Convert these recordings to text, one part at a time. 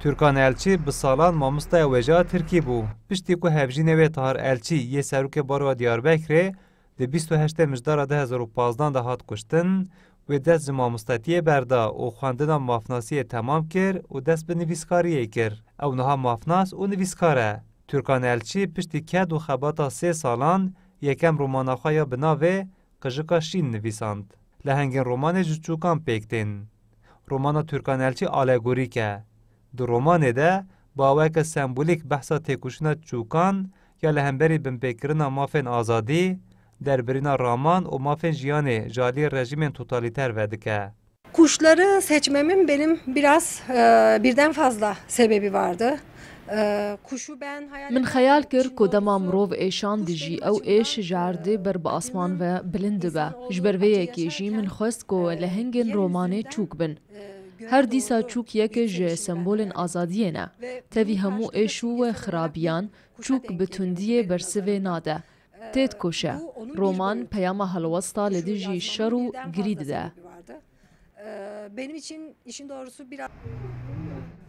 Türkan Elçi bi salan mamostaya wêja Tirkî bû. Piştî ku hevjînê wê Tahir Elçî yê serokê Baroya Diyarbekirê di 28 Mijdara 2015 de hat kuştin, wê dest ji mamostetiyê berda û xwendina mafnasiyê temam kir û dest bi nivîskariyê kir. Ew niha mafnas û nivîskar e. Türkan Elçî piştî ket û xebata 3 salan yekem romana xwe ya bi navê Qijika Şîn nivîsand. Li hengên romanê ji çûkan pêk tên. Romana Türkan Elçî alegorîk e. Di romanê de baweke sembolîk behsa têkoşîna çûkan ya li hemberî binpêkirina mafên azadî, derbirîna raman û mafên jiyanê ji aliyê rejimên totaliter vedike. Kuşları seçmemin benim biraz birden fazla sebebi vardı. من خیال کرد که دما مروف ایشان دیجی او ایش جارده بر با آسمان و بلند با جبرویه که جی من خواست که لهنگن رومانه چوک بن. هر دیسا چوک یکج سمبول آزادیه نه. تاوی همو ایشو و خرابیان چوک بتندیه برسوه ناده. تید کشه. رومان پیام هلوستا لدیجی شرو گرید ده. Benim için işin doğrusu biraz...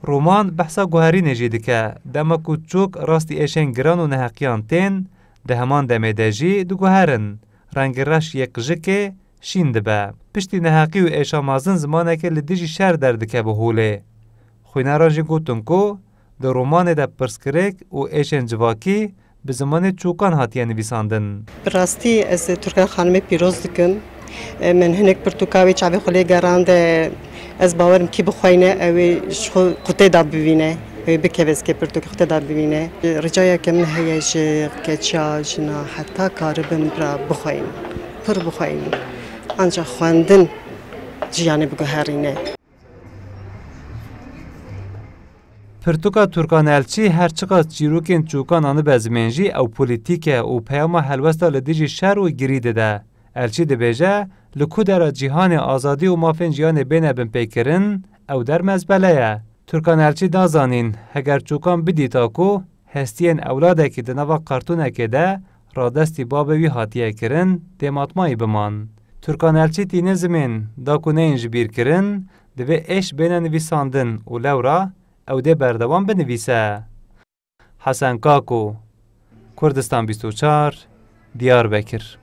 Roman behsa guherînê jî dike. Dema ku çûk rastî êşên giran û neheqiyan tên, di heman demê de jî diguherin. Rengê reş yê qijikê şîn dibe. Piştî neheqî û êşa mezin zimanekê li dijî şer derdike bi holê. Xwîneran jî gotin ku di romanê de pirsgirêk û êşên civakî bi zimanê çûkan hatiye nivîsandin. Bi rastî ez Türkan xanimê pîroz dikim. من هنک پرتوکاوی چاوی خلی گران ده از باورم کی بخواینه اوی خطه داد ببینه اوی بکویز که پرتوک خطه داد ببینه رجایا که من هیچ کچا جنا حتی کاربن برا بخواین پر بخواین آنجا خواندن جیانی بگوهرینه. Pirtûka Türkan Elçî her çiqas çîrokên çûkan anı bezimên jî ew polîtîke û peyama helwesta li dijî şer û girî dide. Elçî dibêje li ku dera cîhanê azadî û mafên jiyanê bêne binpêkirin ew der mezbele ye. Türkan Elçî dazanîn heger çûkan bidîta ku hestiyên ewladekî di nava kartûnekê de radestî bavê wî hatiye kirin dêmatmayî biman. Türkan Elçî tîne zimên da ku neyên ji bîr kirin divê êş bêne nivîsandin û lewra ew dê berdewam binivîse. Hesen Kako, Kurdistan 24, Diyarbekir.